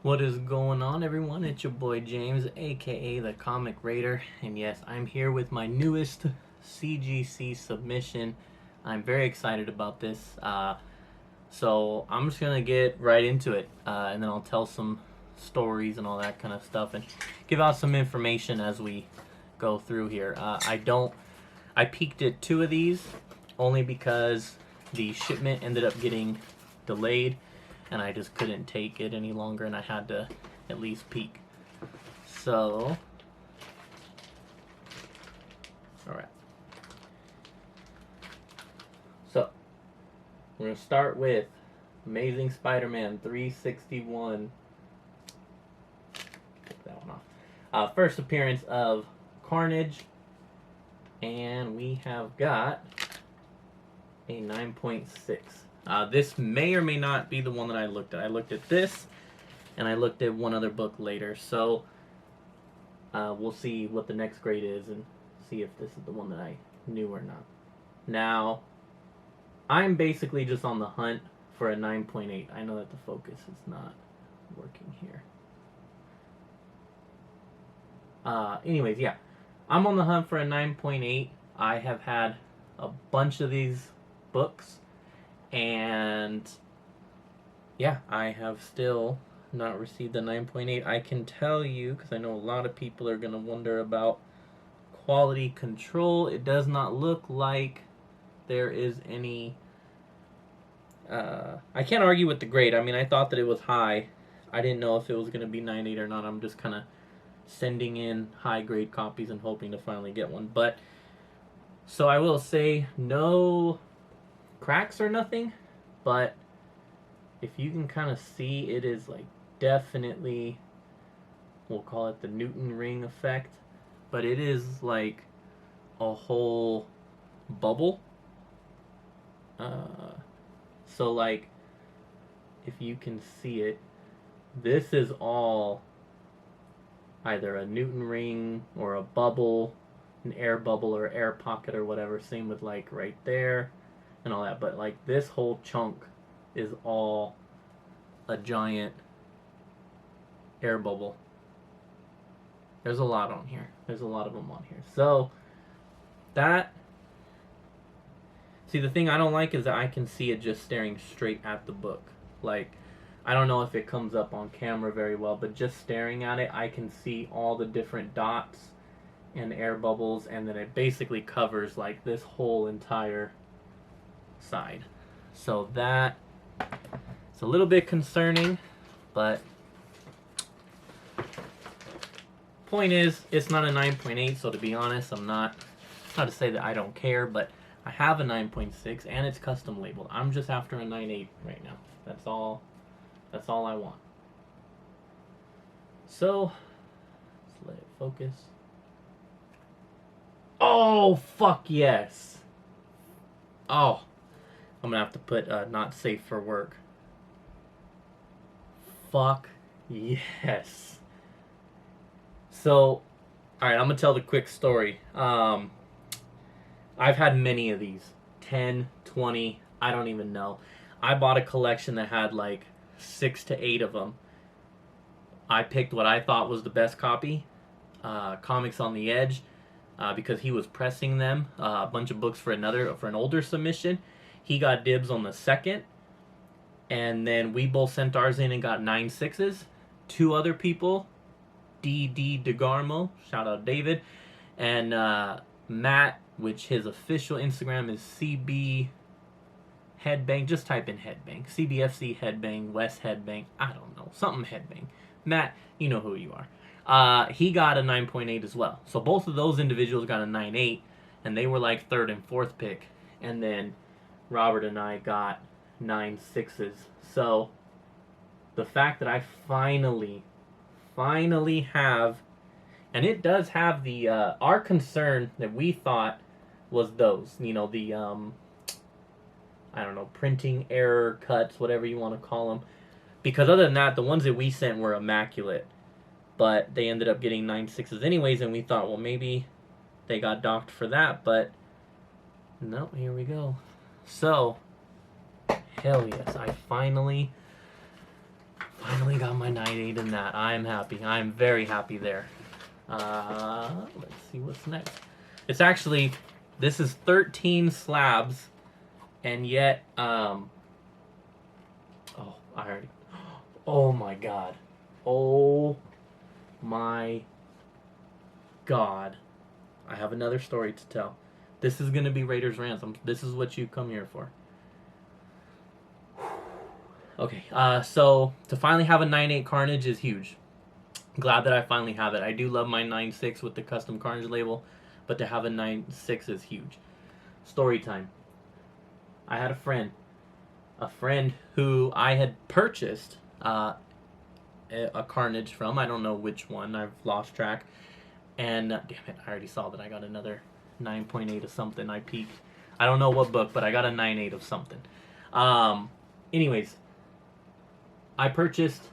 What is going on, everyone? It's your boy James, aka the Comic Raider, and yes, I'm here with my newest CGC submission. I'm very excited about this, so I'm just gonna get right into it, and then I'll tell some stories and all that kind of stuff, and give out some information as we go through here. I peeked at 2 of these only because the shipment ended up getting delayed and I just couldn't take it any longer and I had to at least peek. So, alright. So, we're going to start with Amazing Spider-Man 361. Take that one off. First appearance of Carnage. And we have got a 9.6. This may or may not be the one that I looked at. I looked at this, and I looked at one other book later. So, we'll see what the next grade is and see if this is the one that I knew or not. Now, I'm basically just on the hunt for a 9.8. I know that the focus is not working here. Anyways, yeah. I'm on the hunt for a 9.8. I have had a bunch of these books. And yeah, I have still not received the 9.8. I can tell you, because I know a lot of people are going to wonder about quality control. It does not look like there is any... I can't argue with the grade. I mean, I thought that it was high. I didn't know if it was going to be 9.8 or not. I'm just kind of sending in high grade copies and hoping to finally get one. But, so I will say, no cracks or nothing, but if you can kind of see, it is like definitely, we'll call it the Newton ring effect, but it is like a whole bubble. So like, if you can see it, this is all either a Newton ring or a bubble, an air bubble or air pocket or whatever. Same with like right there and all that, but like this whole chunk is all a giant air bubble. There's a lot on here. There's a lot of them on here. So that, see, the thing I don't like is that I can see it just staring straight at the book. Like, I don't know if it comes up on camera very well, but just staring at it, I can see all the different dots and air bubbles, and then it basically covers like this whole entire side. So that, it's a little bit concerning, but point is, it's not a 9.8, so to be honest, I'm not to say that I don't care, but I have a 9.6 and it's custom labeled. I'm just after a 9.8 right now. That's all I want. So let's let it focus. Oh, fuck yes. Oh, I'm gonna have to put not safe for work. Fuck yes. So, alright, I'm gonna tell the quick story. I've had many of these. 10, 20, I don't even know. I bought a collection that had like 6 to 8 of them. I picked what I thought was the best copy, Comics on the Edge, because he was pressing them, a bunch of books for an older submission. He got dibs on the second, and then we both sent ours in and got 9.6s. 2 other people, D.D. DeGarmo, shout out David, and Matt, which his official Instagram is CB Headbang. Just type in Headbang. CBFC Headbang, West Headbang, I don't know, something Headbang. Matt, you know who you are. He got a 9.8 as well. So both of those individuals got a 9.8, and they were like 3rd and 4th pick. And then Robert and I got 9.6s. So the fact that I finally have, and it does have the, our concern that we thought was those, you know, the, I don't know, printing error cuts, whatever you want to call them. Because other than that, the ones that we sent were immaculate. But they ended up getting 9.6s anyways, and we thought, well, maybe they got docked for that, but no, here we go. So, hell yes, I finally got my 9.8 in that. I am happy. I am very happy there. Let's see what's next. It's actually, this is 13 slabs, and yet, oh, I already, oh my god. Oh my god. I have another story to tell. This is going to be Raiders Rants. This is what you come here for. Okay, so to finally have a 9.8 Carnage is huge. Glad that I finally have it. I do love my 9.6 with the custom Carnage label, but to have a 9.6 is huge. Story time. I had a friend who I had purchased a Carnage from. I don't know which one. I've lost track. And damn it, I already saw that I got another 9.8 of something. I peeked. I don't know what book, but I got a 9.8 of something. Anyways, I purchased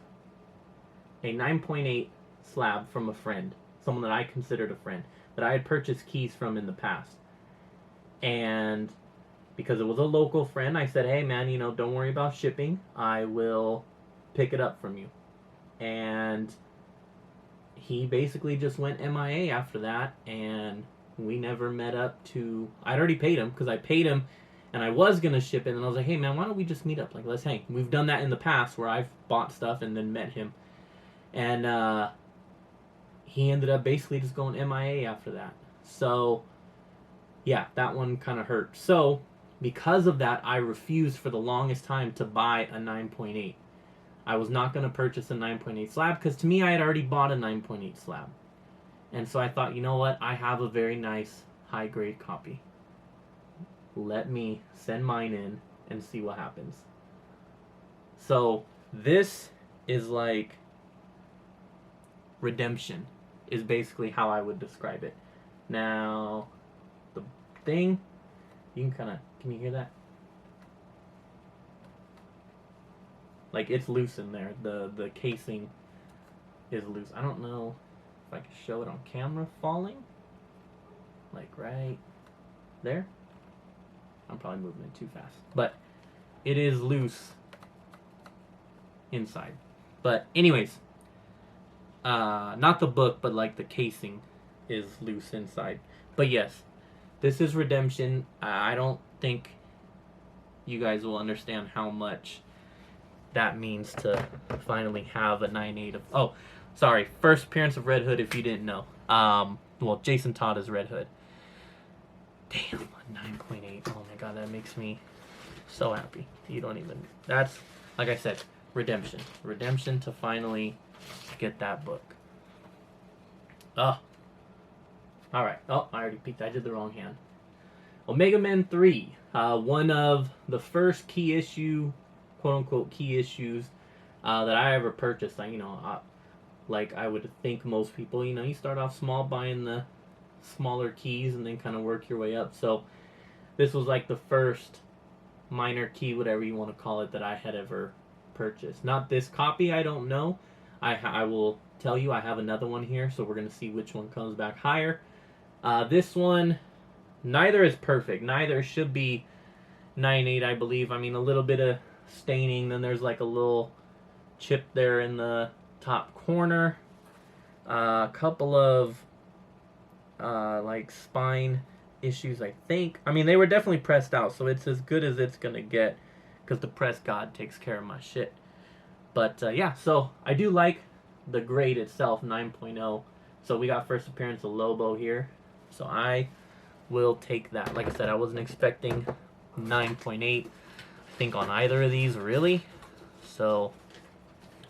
a 9.8 slab from a friend, someone that I considered a friend, that I had purchased keys from in the past. And because it was a local friend, I said, hey man, don't worry about shipping. I will pick it up from you. And he basically just went MIA after that, and we never met up to... I'd already paid him, because I paid him, and I was going to ship it, and I was like, hey man, why don't we just meet up? Like, let's hang. We've done that in the past, where I've bought stuff and then met him. And he ended up basically just going MIA after that. So, yeah, that one kind of hurt. So, because of that, I refused for the longest time to buy a 9.8. I was not going to purchase a 9.8 slab, because to me, I had already bought a 9.8 slab. And so I thought, you know what? I have a very nice high-grade copy. Let me send mine in and see what happens. So, this is like redemption, is basically how I would describe it. Now, the thing, you can you hear that? Like, it's loose in there. The casing is loose. I don't know if I can show it on camera falling. Like, right there. I'm probably moving it too fast. But it is loose inside. But anyways, not the book, but like the casing is loose inside. But yes, this is redemption. I don't think you guys will understand how much that means to finally have a 9.8 of... Oh, sorry. First appearance of Red Hood, if you didn't know. Well, Jason Todd is Red Hood. Damn, a 9.8. Oh my god, that makes me so happy. You don't even... That's, like I said, redemption. Redemption to finally get that book. Oh. Alright. Oh, I already peeked. I did the wrong hand. Omega Men 3. One of the first key issue... quote-unquote key issues that I ever purchased. Like I would think most people, you start off small buying the smaller keys and then kind of work your way up. So this was like the first minor key, whatever you want to call it, that I had ever purchased. Not this copy, I don't know. I will tell you, I have another one here, so we're going to see which one comes back higher. This one, neither is perfect. Neither should be 9.8, I believe. I mean, a little bit of staining, then there's like a little chip there in the top corner, a couple of like spine issues, I think. I mean, they were definitely pressed out, so it's as good as it's gonna get, because the press god takes care of my shit. But yeah, so I do like the grade itself, 9.0. So we got first appearance of Lobo here, so I will take that. Like I said, I wasn't expecting 9.8 think on either of these, really. So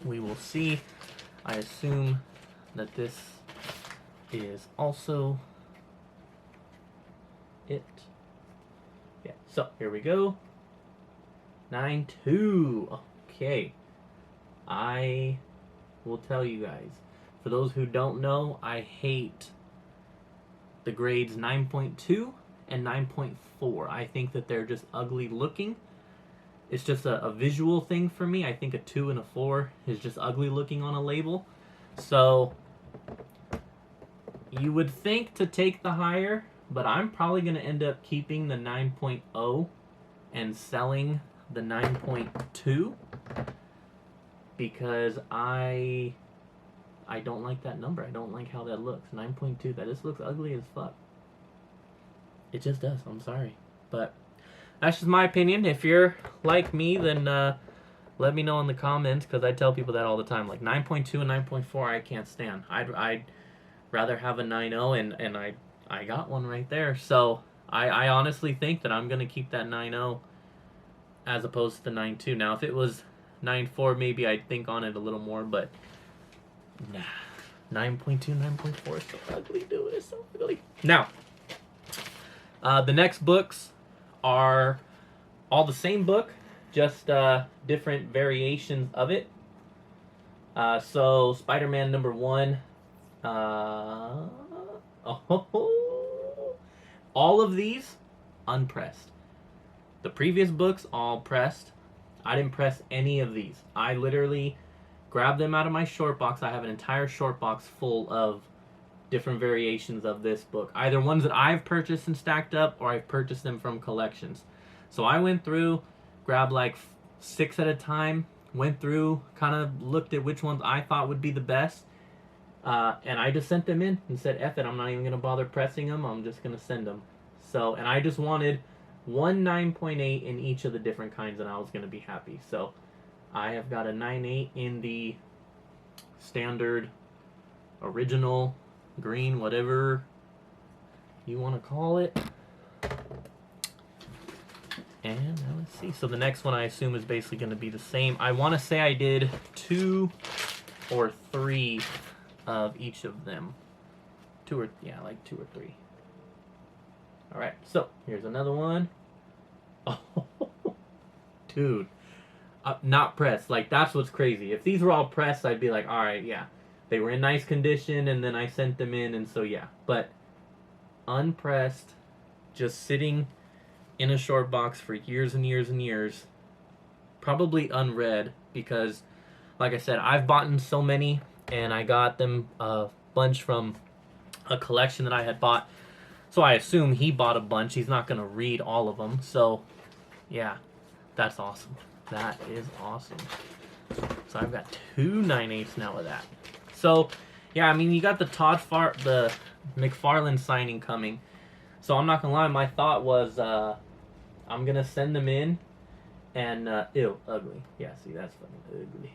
we will see. I assume that this is also it. Yeah, so here we go. 9.2. Okay. I will tell you guys, for those who don't know, I hate the grades 9.2 and 9.4. I think that they're just ugly looking. It's just a visual thing for me. I think a 2 and a 4 is just ugly looking on a label. So you would think to take the higher, but I'm probably going to end up keeping the 9.0 and selling the 9.2. because I don't like that number. I don't like how that looks. 9.2. That just looks ugly as fuck. It just does. I'm sorry, but that's just my opinion. If you're like me, then let me know in the comments, because I tell people that all the time. Like 9.2 and 9.4, I can't stand. I'd rather have a 9.0, and I got one right there. So I honestly think that I'm gonna keep that 9.0 as opposed to the 9.2. Now, if it was 9.4, maybe I'd think on it a little more, but nah. 9.2, 9.4 is so ugly, dude. It's so ugly. Now, the next books are all the same book, just different variations of it. So, Spider-Man number 1. All of these unpressed. The previous books all pressed. I didn't press any of these. I literally grabbed them out of my short box. I have an entire short box full of different variations of this book. Either ones that I've purchased and stacked up, or I've purchased them from collections. So I went through, grabbed like 6 at a time, went through, kind of looked at which ones I thought would be the best, and I just sent them in and said, F it, I'm not even going to bother pressing them, I'm just going to send them. So, and I just wanted one 9.8 in each of the different kinds, and I was going to be happy. So I have got a 9.8 in the standard, original, green, whatever you want to call it. And now let's see. So the next one I assume is basically going to be the same. I want to say I did 2 or 3 of each of them. 2 or 3. All right. So here's another one. Oh, dude. Not pressed. Like, that's what's crazy. If these were all pressed, I'd be like, all right, yeah. They were in nice condition, and then I sent them in, and so yeah. But unpressed, just sitting in a short box for years and years and years, probably unread, because, like I said, I've bought so many, and I got them a bunch from a collection that I had bought. So I assume he bought a bunch. He's not going to read all of them. So, yeah, that's awesome. That is awesome. So I've got 2 9/8 now of that. So, yeah, I mean, you got the the McFarlane signing coming. So I'm not going to lie, my thought was I'm going to send them in and, ew, ugly. Yeah, see, that's fucking ugly.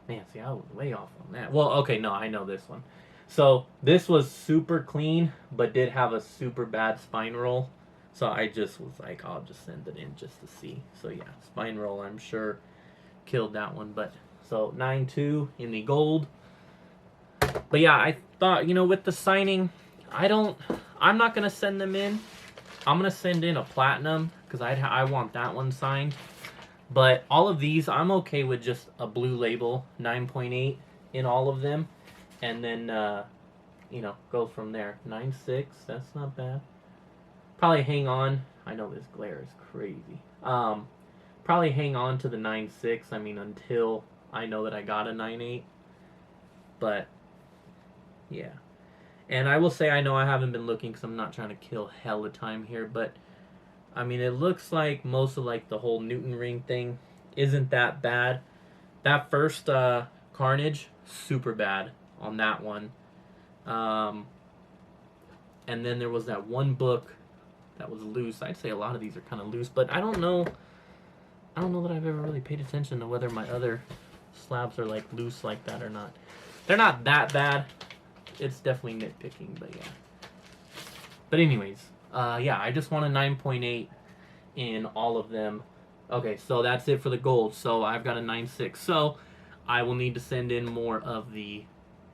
Man, see, I was way off on that. Well, okay, no, I know this one. So this was super clean, but did have a super bad spine roll. So I just was like, I'll just send it in just to see. So yeah, spine roll, I'm sure, killed that one. But so 9.2 in the gold. But yeah, I thought, with the signing, I'm not going to send them in. I'm going to send in a platinum, because I want that one signed. But all of these, I'm okay with just a blue label, 9.8 in all of them. And then, go from there. 9.6, that's not bad. Probably hang on. I know this glare is crazy. Probably hang on to the 9.6, I mean, until I know that I got a 9.8. But, yeah. And I will say, I know I haven't been looking because I'm not trying to kill hell of time here, but I mean, it looks like most of like the whole Newton ring thing isn't that bad. That first Carnage, super bad on that one. And then there was that one book that was loose. I'd say a lot of these are kind of loose, but I don't know that I've ever really paid attention to whether my other slabs are like loose like that or not. They're not that bad. It's definitely nitpicking, but yeah. But anyways, yeah, I just want a 9.8 in all of them. Okay, so that's it for the gold. So I've got a 9.6. So I will need to send in more of the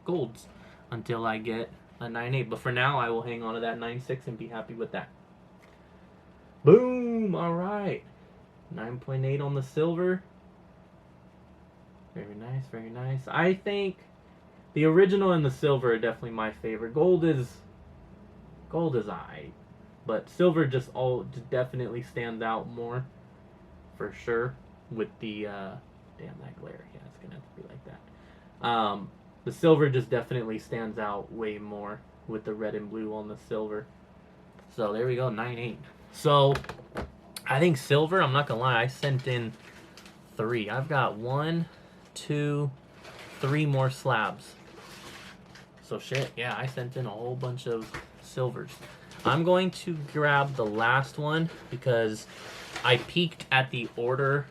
golds until I get a 9.8. But for now, I will hang on to that 9.6 and be happy with that. Boom! All right. 9.8 on the silver. Very nice, very nice. I think the original and the silver are definitely my favorite. Gold is alright, but silver just definitely stands out more, for sure. With the damn, that glare. Yeah, it's gonna have to be like that. The silver just definitely stands out way more with the red and blue on the silver. So there we go, 9.8. So I think silver, I'm not gonna lie, I sent in 3. I've got 1, 2, 3 more slabs. So shit, yeah, I sent in a whole bunch of silvers. I'm going to grab the last one because I peeked at the order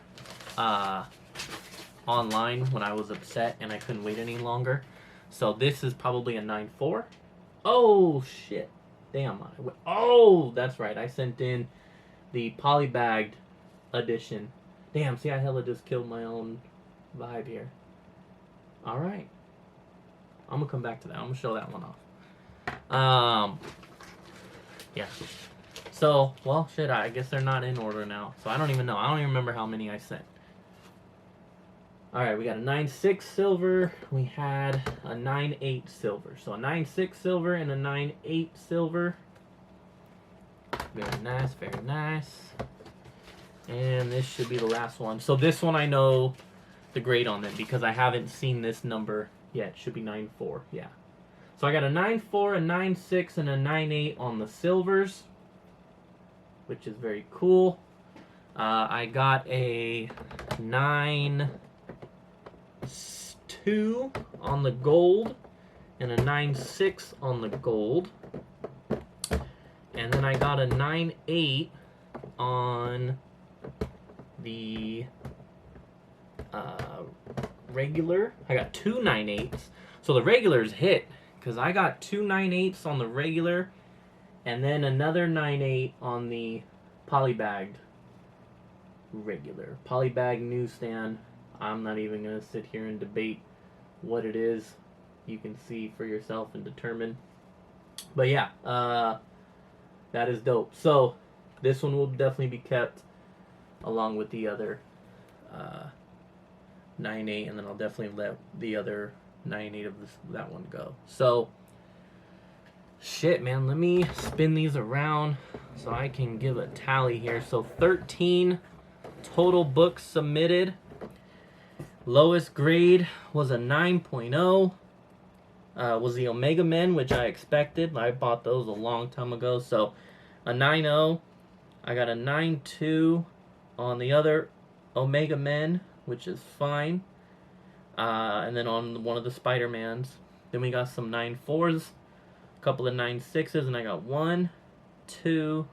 online when I was upset and I couldn't wait any longer. So this is probably a 9.4. Oh shit. Damn. Oh, that's right. I sent in the polybagged edition. Damn, see, I hella just killed my own vibe here. Alright. I'm gonna come back to that. I'm gonna show that one off. Yeah. So, well, shit, I guess they're not in order now. So I don't even know. I don't even remember how many I sent. Alright, we got a 9.6 silver. We had a 9.8 silver. So a 9.6 silver and a 9.8 silver. Very nice, very nice. And this should be the last one. So this one I know the grade on it because I haven't seen this number yet. It should be 9.4, yeah. So I got a 9.4, a 9.6, and a 9.8 on the silvers, which is very cool. I got a 9.2 on the gold and a 9.6 on the gold. And then I got a 9.8 on the regular. I got 2 9.8s. So the regulars hit because I got 2 9.8s on the regular and then another 9.8 on the polybagged regular. Polybag newsstand. I'm not even going to sit here and debate what it is. You can see for yourself and determine. But yeah, that is dope. So this one will definitely be kept along with the other 9.8, and then I'll definitely let the other 9.8 of that one go. So shit, man, let me spin these around so I can give a tally here. So 13 total books submitted. Lowest grade was a 9.0. Was the Omega Men, which I expected. I bought those a long time ago. So a 9.0. I got a 9.2 on the other Omega Men, which is fine. And then on one of the Spidermans. Then we got some 9.4s, a couple of 9.6s, and I got 1, 2,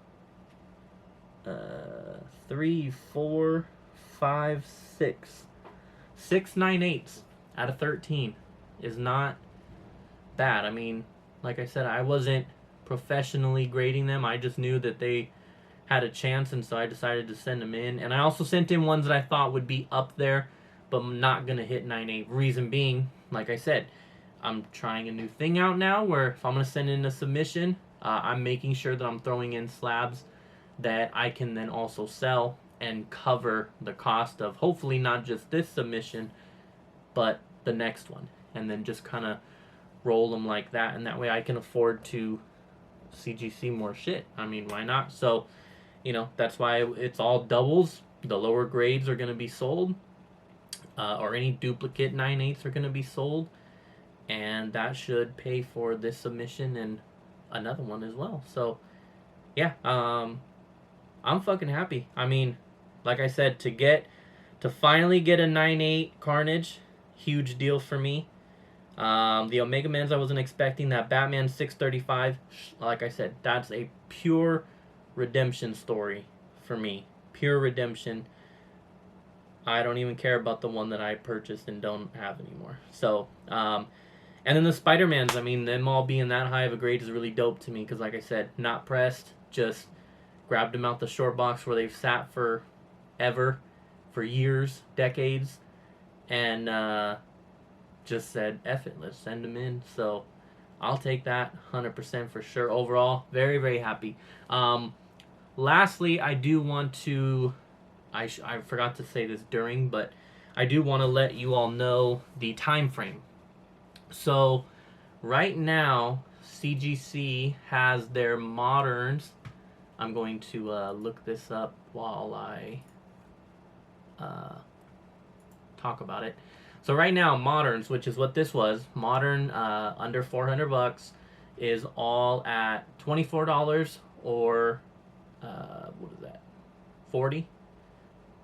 3, 4, 5, 6. 6 9.8s out of 13 is not bad. I mean, like I said, I wasn't professionally grading them. I just knew that they had a chance, and so I decided to send them in. And I also sent in ones that I thought would be up there, but I'm not going to hit 9.8. Reason being, like I said, I'm trying a new thing out now where if I'm going to send in a submission, I'm making sure that I'm throwing in slabs that I can then also sell and cover the cost of hopefully not just this submission, but the next one. And then just kind of roll them like that, and that way I can afford to CGC more shit. I mean, why not? So, you know, that's why it's all doubles. The lower grades are going to be sold, or any duplicate 9.8s are going to be sold, and that should pay for this submission and another one as well. So, yeah, I'm fucking happy. I mean, like I said, to finally get a 9.8 Carnage, huge deal for me. The Omega Mans I wasn't expecting. That Batman 635, like I said, that's a pure redemption story for me. Pure redemption. I don't even care about the one that I purchased and don't have anymore. So, and then the Spider-Mans, I mean, them all being that high of a grade is really dope to me because, like I said, not pressed, just grabbed them out the short box where they've sat for ever, for years, decades, and just said, F it, let's send them in. So I'll take that 100% for sure. Overall, very, very happy. Lastly, I do want to, I forgot to say this during, but I do want to let you all know the time frame. So right now, CGC has their moderns. I'm going to look this up while I talk about it. So right now, moderns, which is what this was, modern under $400 is all at $24 or what is that? 40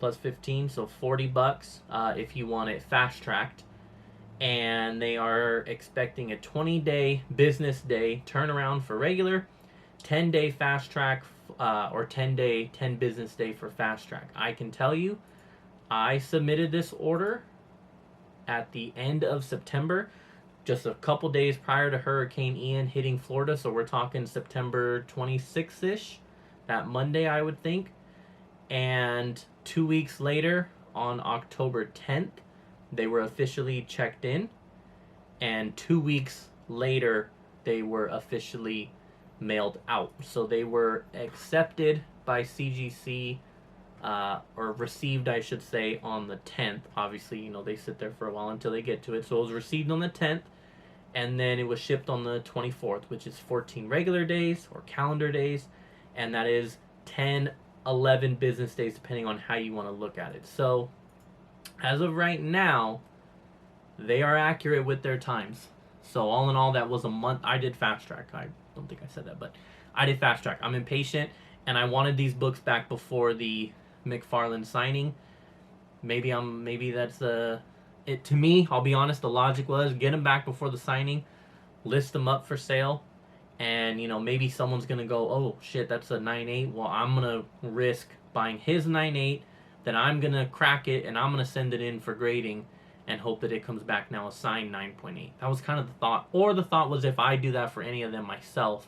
plus 15, so $40 if you want it fast tracked. And they are expecting a 20-day business day turnaround for regular, 10-day fast track, or 10-day 10 business day for fast track. I can tell you, I submitted this order at the end of September, just a couple days prior to Hurricane Ian hitting Florida. So we're talking September 26th-ish, that Monday, I would think. And 2 weeks later, on October 10th, they were officially checked in. And 2 weeks later, they were officially mailed out. So they were accepted by CGC, or received, I should say, on the 10th. Obviously, you know, they sit there for a while until they get to it. So it was received on the 10th, and then it was shipped on the 24th, which is 14 regular days or calendar days, and that is 10, 11 business days, depending on how you want to look at it. So as of right now, they are accurate with their times. So all in all, that was a month. I did fast track. I don't think I said that, but I did fast track. I'm impatient, and I wanted these books back before the McFarlane signing. Maybe that's it. To me, I'll be honest, the logic was get them back before the signing, list them up for sale, and you know, maybe someone's gonna go, oh shit, that's a 9.8. Well, I'm gonna risk buying his 9.8, then I'm gonna crack it and I'm gonna send it in for grading and hope that it comes back now a signed 9.8. That was kind of the thought. Or the thought was, if I do that for any of them myself,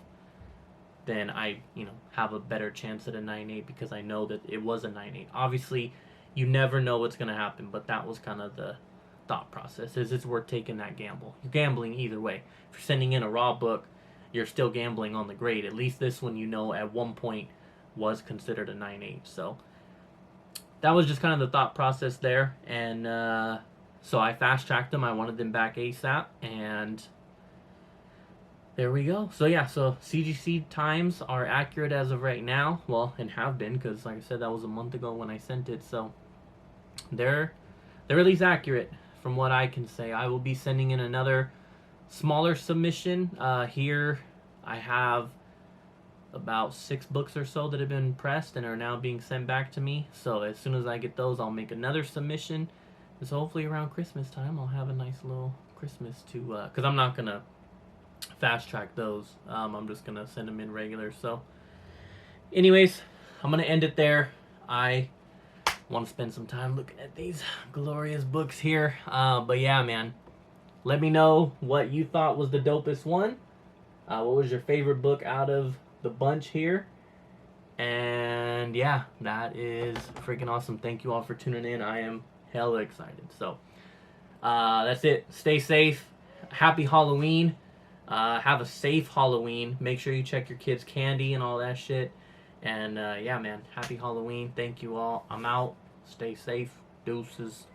then I, you know, have a better chance at a 9.8 because I know that it was a 9.8. Obviously, you never know what's going to happen, but that was kind of the thought process. Is it's worth taking that gamble? You're gambling either way. If you're sending in a raw book, you're still gambling on the grade. At least this one, you know, at one point was considered a 9.8. So that was just kind of the thought process there. And so I fast-tracked them. I wanted them back ASAP, and there we go. So yeah, so CGC times are accurate as of right now. Well, and have been, because like I said, that was a month ago when I sent it. So they're at least accurate from what I can say. I will be sending in another smaller submission. Here I have about 6 books or so that have been pressed and are now being sent back to me. So as soon as I get those, I'll make another submission. So hopefully around Christmas time, I'll have a nice little Christmas to, because I'm not going to fast track those. I'm just going to send them in regular. So anyways, I'm going to end it there. I want to spend some time looking at these glorious books here. But yeah, man, let me know what you thought was the dopest one. What was your favorite book out of the bunch here? And yeah, that is freaking awesome. Thank you all for tuning in. I am hella excited. So that's it. Stay safe. Happy Halloween. Have a safe Halloween. Make sure you check your kids' candy and all that shit. And yeah, man, happy Halloween. Thank you all. I'm out. Stay safe. Deuces.